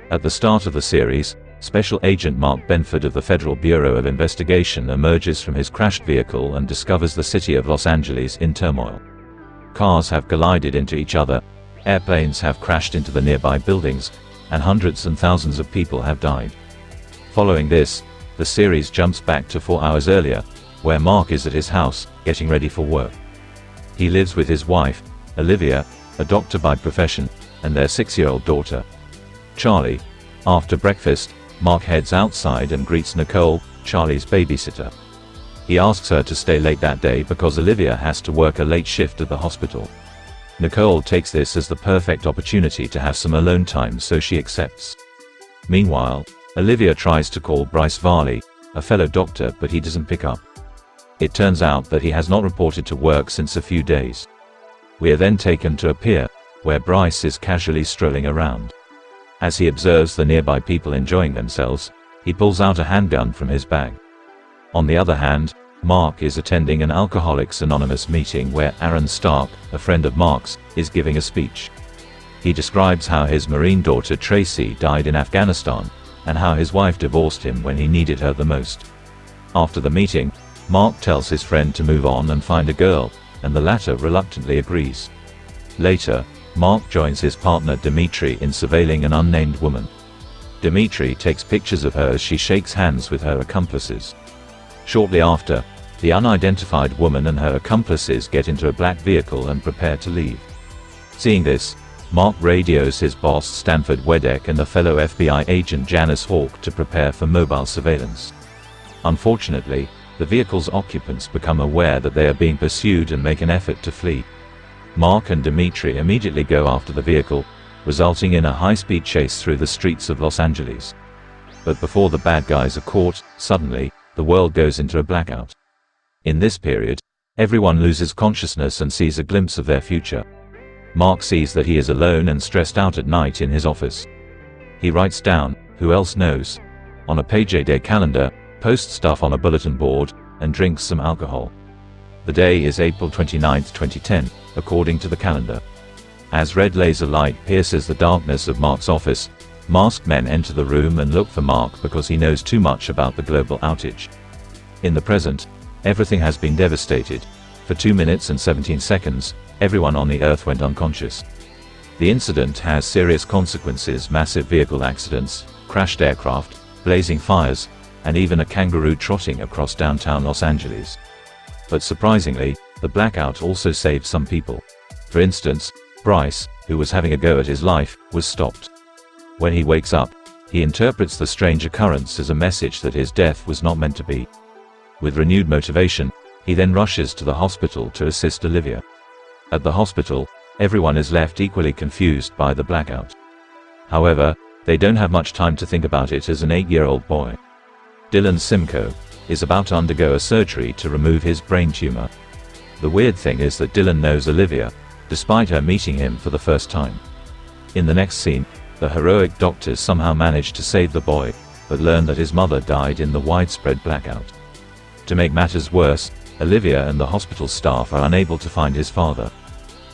At the start of the series, Special Agent Mark Benford of the Federal Bureau of Investigation emerges from his crashed vehicle and discovers the city of Los Angeles in turmoil. Cars have collided into each other, airplanes have crashed into the nearby buildings, and hundreds and thousands of people have died. Following this, the series jumps back to 4 hours earlier, where Mark is at his house, getting ready for work. He lives with his wife, Olivia, a doctor by profession, and their 6-year-old daughter, Charlie. After breakfast, Mark heads outside and greets Nicole, Charlie's babysitter. He asks her to stay late that day because Olivia has to work a late shift at the hospital. Nicole takes this as the perfect opportunity to have some alone time, so she accepts. Meanwhile, Olivia tries to call Bryce Varley, a fellow doctor, but he doesn't pick up. It turns out that he has not reported to work since a few days. We are then taken to a pier, where Bryce is casually strolling around. As he observes the nearby people enjoying themselves, he pulls out a handgun from his bag. On the other hand, Mark is attending an Alcoholics Anonymous meeting where Aaron Stark, a friend of Mark's, is giving a speech. He describes how his Marine daughter Tracy died in Afghanistan, and how his wife divorced him when he needed her the most. After the meeting, Mark tells his friend to move on and find a girl, and the latter reluctantly agrees. Later, Mark joins his partner Demirti in surveilling an unnamed woman. Demirti takes pictures of her as she shakes hands with her accomplices. Shortly after, the unidentified woman and her accomplices get into a black vehicle and prepare to leave. Seeing this, Mark radios his boss Stanford Wedek and a fellow FBI agent Janice Hawk to prepare for mobile surveillance. Unfortunately, the vehicle's occupants become aware that they are being pursued and make an effort to flee. Mark and Demirti immediately go after the vehicle, resulting in a high-speed chase through the streets of Los Angeles. But before the bad guys are caught, suddenly, the world goes into a blackout. In this period, everyone loses consciousness and sees a glimpse of their future. Mark sees that he is alone and stressed out at night in his office. He writes down, "Who else knows?" on a page-a-day calendar, posts stuff on a bulletin board, and drinks some alcohol. The day is April 29, 2010, according to the calendar. As red laser light pierces the darkness of Mark's office, masked men enter the room and look for Mark because he knows too much about the global outage. In the present, everything has been devastated. For 2 minutes and 17 seconds, everyone on the Earth went unconscious. The incident has serious consequences: massive vehicle accidents, crashed aircraft, blazing fires, and even a kangaroo trotting across downtown Los Angeles. But surprisingly, the blackout also saved some people. For instance, Bryce, who was having a go at his life, was stopped. When he wakes up, he interprets the strange occurrence as a message that his death was not meant to be. With renewed motivation, he then rushes to the hospital to assist Olivia. At the hospital, everyone is left equally confused by the blackout. However, they don't have much time to think about it as an 8-year-old boy, Dylan Simcoe, is about to undergo a surgery to remove his brain tumor. The weird thing is that Dylan knows Olivia, despite her meeting him for the first time. In the next scene, the heroic doctors somehow manage to save the boy, but learn that his mother died in the widespread blackout. To make matters worse, Olivia and the hospital staff are unable to find his father.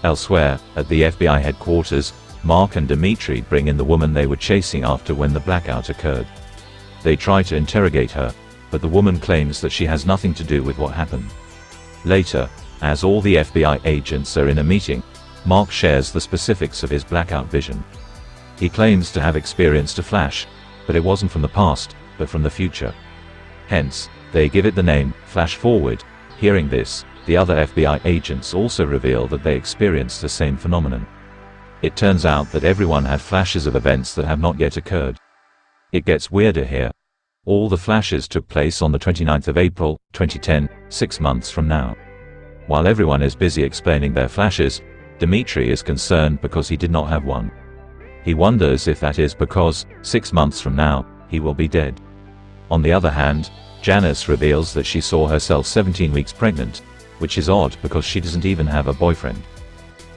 Elsewhere, at the FBI headquarters, Mark and Demirti bring in the woman they were chasing after when the blackout occurred. They try to interrogate her, but the woman claims that she has nothing to do with what happened. Later, as all the FBI agents are in a meeting, Mark shares the specifics of his blackout vision. He claims to have experienced a flash, but it wasn't from the past, but from the future. Hence, they give it the name, flashforward. Hearing this, the other FBI agents also reveal that they experienced the same phenomenon. It turns out that everyone had flashes of events that have not yet occurred. It gets weirder here. All the flashes took place on the 29th of April, 2010, 6 months from now. While everyone is busy explaining their flashes, Demirti is concerned because he did not have one. He wonders if that is because, 6 months from now, he will be dead. On the other hand, Janice reveals that she saw herself 17 weeks pregnant, which is odd because she doesn't even have a boyfriend.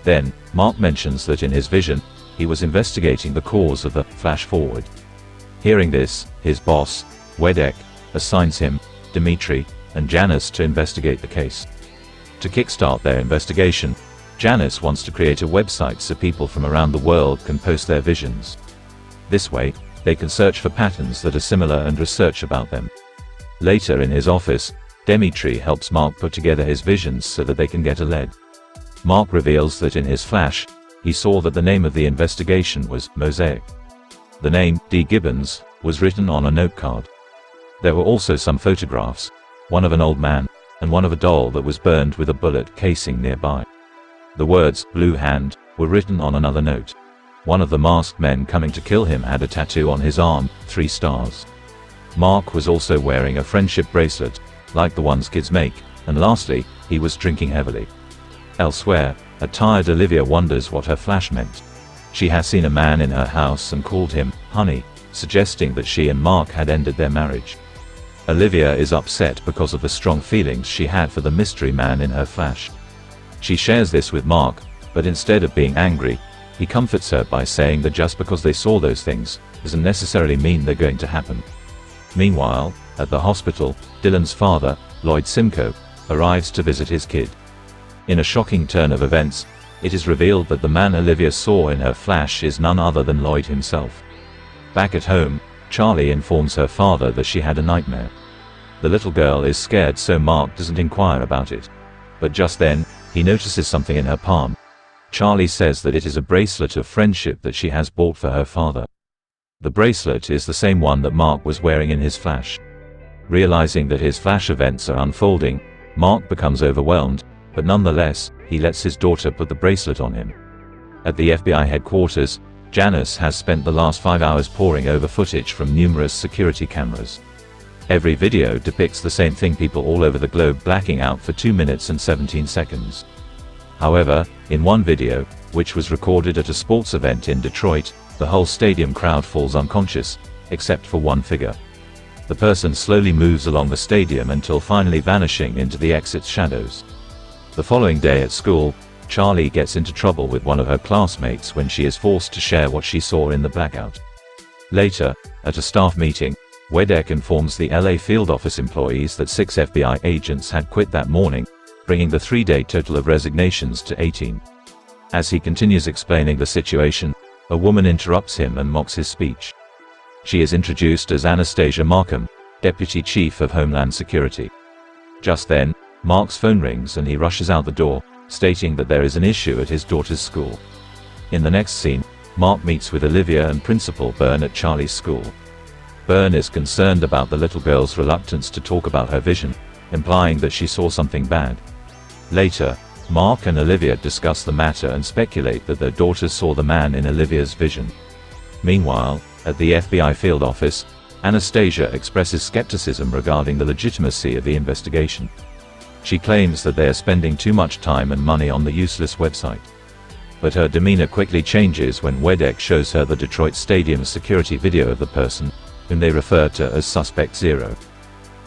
Then, Mark mentions that in his vision, he was investigating the cause of the flash-forward. Hearing this, his boss, Wedek, assigns him, Demirti, and Janice to investigate the case. To kickstart their investigation, Janice wants to create a website so people from around the world can post their visions. This way, they can search for patterns that are similar and research about them. Later in his office, Demirti helps Mark put together his visions so that they can get a lead. Mark reveals that in his flash, he saw that the name of the investigation was Mosaic. The name, D. Gibbons, was written on a note card. There were also some photographs, one of an old man, and one of a doll that was burned with a bullet casing nearby. The words, Blue Hand, were written on another note. One of the masked men coming to kill him had a tattoo on his arm, 3 stars. Mark was also wearing a friendship bracelet, like the ones kids make, and lastly, he was drinking heavily. Elsewhere, a tired Olivia wonders what her flash meant. She has seen a man in her house and called him, honey, suggesting that she and Mark had ended their marriage. Olivia is upset because of the strong feelings she had for the mystery man in her flash. She shares this with Mark, but instead of being angry, he comforts her by saying that just because they saw those things, doesn't necessarily mean they're going to happen. Meanwhile, at the hospital, Dylan's father, Lloyd Simcoe, arrives to visit his kid. In a shocking turn of events, it is revealed that the man Olivia saw in her flash is none other than Lloyd himself. Back at home, Charlie informs her father that she had a nightmare. The little girl is scared, so Mark doesn't inquire about it. But just then, he notices something in her palm. Charlie says that it is a bracelet of friendship that she has bought for her father. The bracelet is the same one that Mark was wearing in his flash. Realizing that his flash events are unfolding, Mark becomes overwhelmed, but nonetheless, he lets his daughter put the bracelet on him. At the FBI headquarters, Janice has spent the last 5 hours poring over footage from numerous security cameras. Every video depicts the same thing: people all over the globe blacking out for 2 minutes and 17 seconds. However, in one video, which was recorded at a sports event in Detroit, the whole stadium crowd falls unconscious, except for one figure. The person slowly moves along the stadium until finally vanishing into the exit's shadows. The following day at school, Charlie gets into trouble with one of her classmates when she is forced to share what she saw in the blackout. Later, at a staff meeting, Wedek informs the LA field office employees that 6 FBI agents had quit that morning, bringing the 3-day total of resignations to 18. As he continues explaining the situation, a woman interrupts him and mocks his speech. She is introduced as Anastasia Markham, Deputy Chief of Homeland Security. Just then, Mark's phone rings and he rushes out the door, stating that there is an issue at his daughter's school. In the next scene, Mark meets with Olivia and Principal Byrne at Charlie's school. Byrne is concerned about the little girl's reluctance to talk about her vision, implying that she saw something bad. Later, Mark and Olivia discuss the matter and speculate that their daughter saw the man in Olivia's vision. Meanwhile, at the FBI field office, Anastasia expresses skepticism regarding the legitimacy of the investigation. She claims that they are spending too much time and money on the useless website. But her demeanor quickly changes when Wedek shows her the Detroit Stadium security video of the person, whom they refer to as Suspect Zero.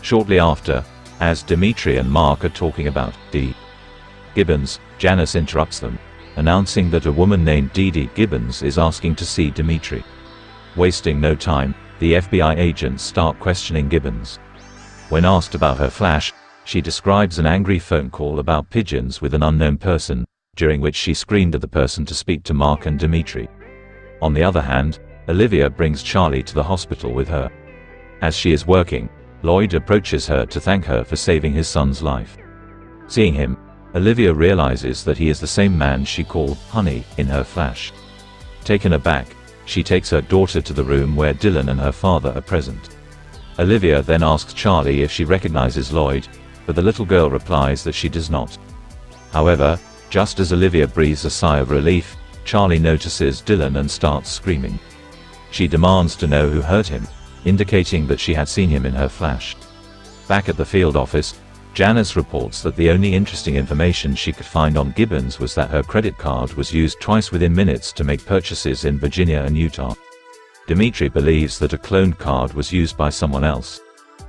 Shortly after, as Demirti and Mark are talking about D. Gibbons, Janice interrupts them, announcing that a woman named D. Gibbons is asking to see Demirti. Wasting no time, the FBI agents start questioning Gibbons. When asked about her flash, she describes an angry phone call about pigeons with an unknown person, during which she screamed at the person to speak to Mark and Demirti. On the other hand, Olivia brings Charlie to the hospital with her. As she is working, Lloyd approaches her to thank her for saving his son's life. Seeing him, Olivia realizes that he is the same man she called honey in her flash. Taken aback, she takes her daughter to the room where Dylan and her father are present. Olivia then asks Charlie if she recognizes Lloyd, but the little girl replies that she does not. However, just as Olivia breathes a sigh of relief, Charlie notices Dylan and starts screaming. She demands to know who hurt him, indicating that she had seen him in her flash. Back at the field office, Janice reports that the only interesting information she could find on Gibbons was that her credit card was used twice within minutes to make purchases in Virginia and Utah. Demirti believes that a cloned card was used by someone else.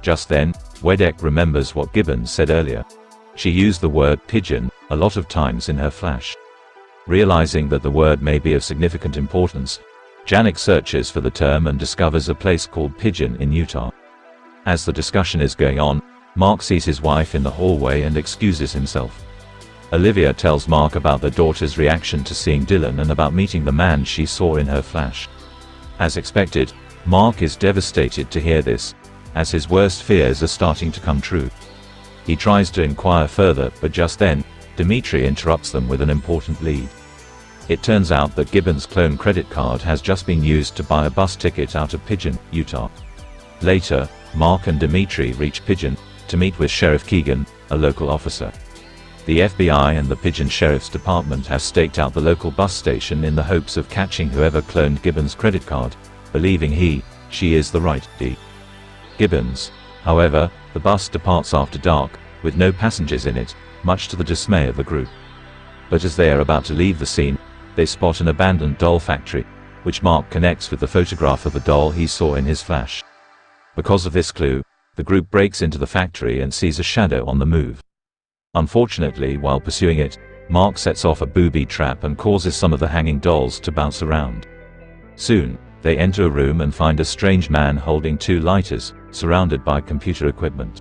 Just then, Wedek remembers what Gibbons said earlier. She used the word pigeon a lot of times in her flash. Realizing that the word may be of significant importance, Janik searches for the term and discovers a place called Pigeon in Utah. As the discussion is going on, Mark sees his wife in the hallway and excuses himself. Olivia tells Mark about their daughter's reaction to seeing Dylan and about meeting the man she saw in her flash. As expected, Mark is devastated to hear this, as his worst fears are starting to come true. He tries to inquire further, but just then, Demirti interrupts them with an important lead. It turns out that Gibbons' clone credit card has just been used to buy a bus ticket out of Pigeon, Utah. Later, Mark and Demirti reach Pigeon to meet with Sheriff Keegan, a local officer. The FBI and the Pigeon Sheriff's Department have staked out the local bus station in the hopes of catching whoever cloned Gibbons' credit card, believing she is the right D. Gibbons. However, the bus departs after dark, with no passengers in it, much to the dismay of the group. But as they are about to leave the scene, they spot an abandoned doll factory, which Mark connects with the photograph of the doll he saw in his flash. Because of this clue, the group breaks into the factory and sees a shadow on the move. Unfortunately, while pursuing it, Mark sets off a booby trap and causes some of the hanging dolls to bounce around. Soon, they enter a room and find a strange man holding 2 lighters, surrounded by computer equipment.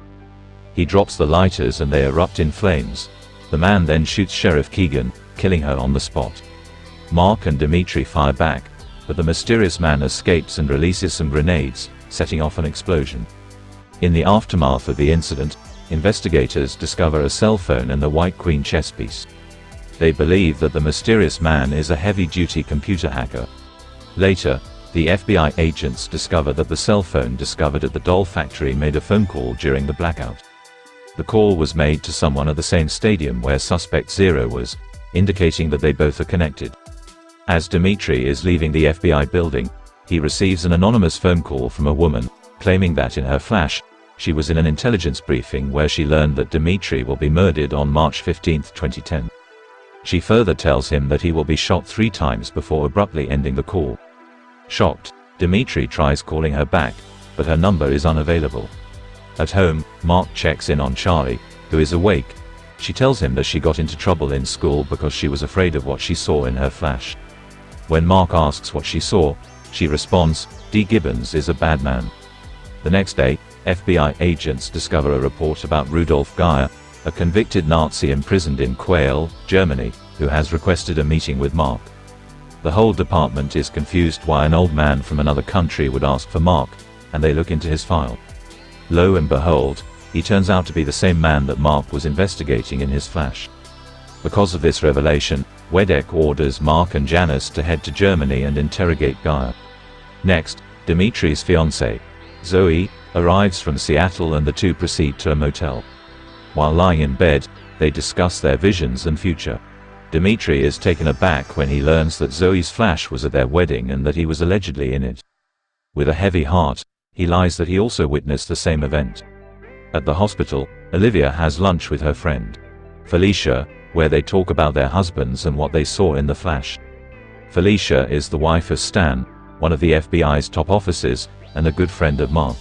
He drops the lighters and they erupt in flames. The man then shoots Sheriff Keegan, killing her on the spot. Mark and Demirti fire back, but the mysterious man escapes and releases some grenades, setting off an explosion. In the aftermath of the incident, investigators discover a cell phone and the White Queen chess piece. They believe that the mysterious man is a heavy-duty computer hacker. Later, the FBI agents discover that the cell phone discovered at the doll factory made a phone call during the blackout. The call was made to someone at the same stadium where Suspect Zero was, indicating that they both are connected. As Demirti is leaving the FBI building, he receives an anonymous phone call from a woman, claiming that in her flash, she was in an intelligence briefing where she learned that Demirti will be murdered on March 15, 2010. She further tells him that he will be shot 3 times before abruptly ending the call. Shocked, Demirti tries calling her back, but her number is unavailable. At home, Mark checks in on Charlie, who is awake. She tells him that she got into trouble in school because she was afraid of what she saw in her flash. When Mark asks what she saw, she responds, D. Gibbons is a bad man. The next day, FBI agents discover a report about Rudolf Geyer, a convicted Nazi imprisoned in Quail, Germany, who has requested a meeting with Mark. The whole department is confused why an old man from another country would ask for Mark, and they look into his file. Lo and behold, he turns out to be the same man that Mark was investigating in his flash. Because of this revelation, Wedek orders Mark and Janice to head to Germany and interrogate Geyer. Next, Demirti's fiancée, Zoe, arrives from Seattle and the two proceed to a motel. While lying in bed, they discuss their visions and future. Demirti is taken aback when he learns that Zoe's flash was at their wedding and that he was allegedly in it. With a heavy heart, he lies that he also witnessed the same event. At the hospital, Olivia has lunch with her friend, Felicia, where they talk about their husbands and what they saw in the flash. Felicia is the wife of Stan, one of the FBI's top officers, and a good friend of Mark.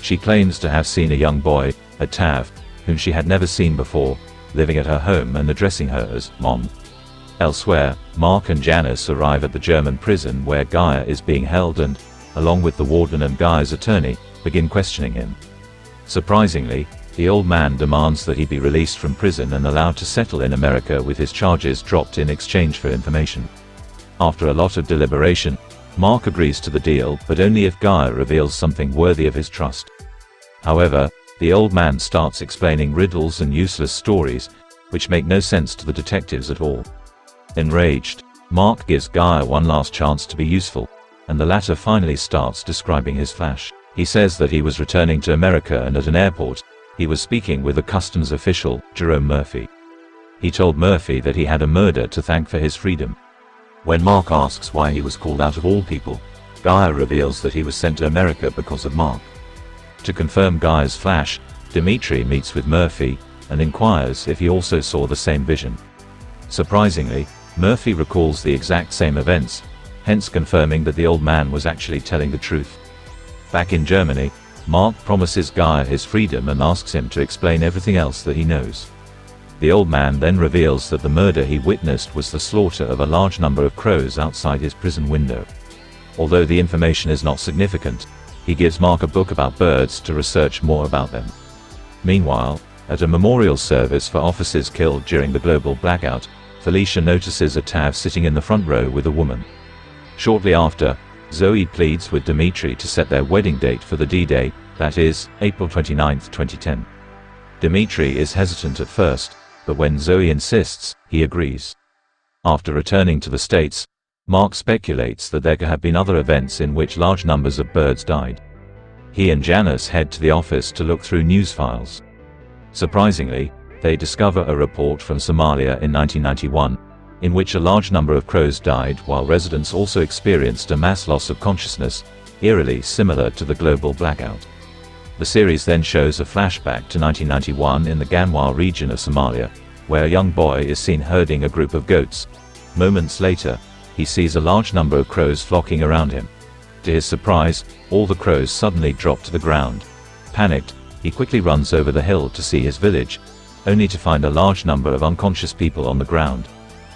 She claims to have seen a young boy, a Tav, whom she had never seen before, living at her home and addressing her as Mom. Elsewhere, Mark and Janice arrive at the German prison where Geyer is being held and, along with the warden and Geyer's attorney, begin questioning him. Surprisingly, the old man demands that he be released from prison and allowed to settle in America with his charges dropped in exchange for information. After a lot of deliberation, Mark agrees to the deal, but only if Geyer reveals something worthy of his trust. However, the old man starts explaining riddles and useless stories, which make no sense to the detectives at all. Enraged, Mark gives Geyer one last chance to be useful, and the latter finally starts describing his flash. He says that he was returning to America and at an airport, he was speaking with a customs official, Jerome Murphy. He told Murphy that he had a murder to thank for his freedom. When Mark asks why he was called out of all people, Geyer reveals that he was sent to America because of Mark. To confirm Geyer's flash, Demirti meets with Murphy and inquires if he also saw the same vision. Surprisingly, Murphy recalls the exact same events, hence confirming that the old man was actually telling the truth. Back in Germany, Mark promises Geyer his freedom and asks him to explain everything else that he knows. The old man then reveals that the murder he witnessed was the slaughter of a large number of crows outside his prison window. Although the information is not significant, he gives Mark a book about birds to research more about them. Meanwhile, at a memorial service for officers killed during the global blackout, Felicia notices a Tav sitting in the front row with a woman. Shortly after, Zoe pleads with Demirti to set their wedding date for the D-Day, that is, April 29, 2010. Demirti is hesitant at first, but when Zoe insists, he agrees. After returning to the States, Mark speculates that there could have been other events in which large numbers of birds died. He and Janice head to the office to look through news files. Surprisingly, they discover a report from Somalia in 1991, in which a large number of crows died while residents also experienced a mass loss of consciousness, eerily similar to the global blackout. The series then shows a flashback to 1991 in the Ganwal region of Somalia, where a young boy is seen herding a group of goats. Moments later, he sees a large number of crows flocking around him. To his surprise, all the crows suddenly drop to the ground. Panicked, he quickly runs over the hill to see his village, only to find a large number of unconscious people on the ground.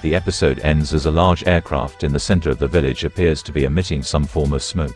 The episode ends as a large aircraft in the center of the village appears to be emitting some form of smoke.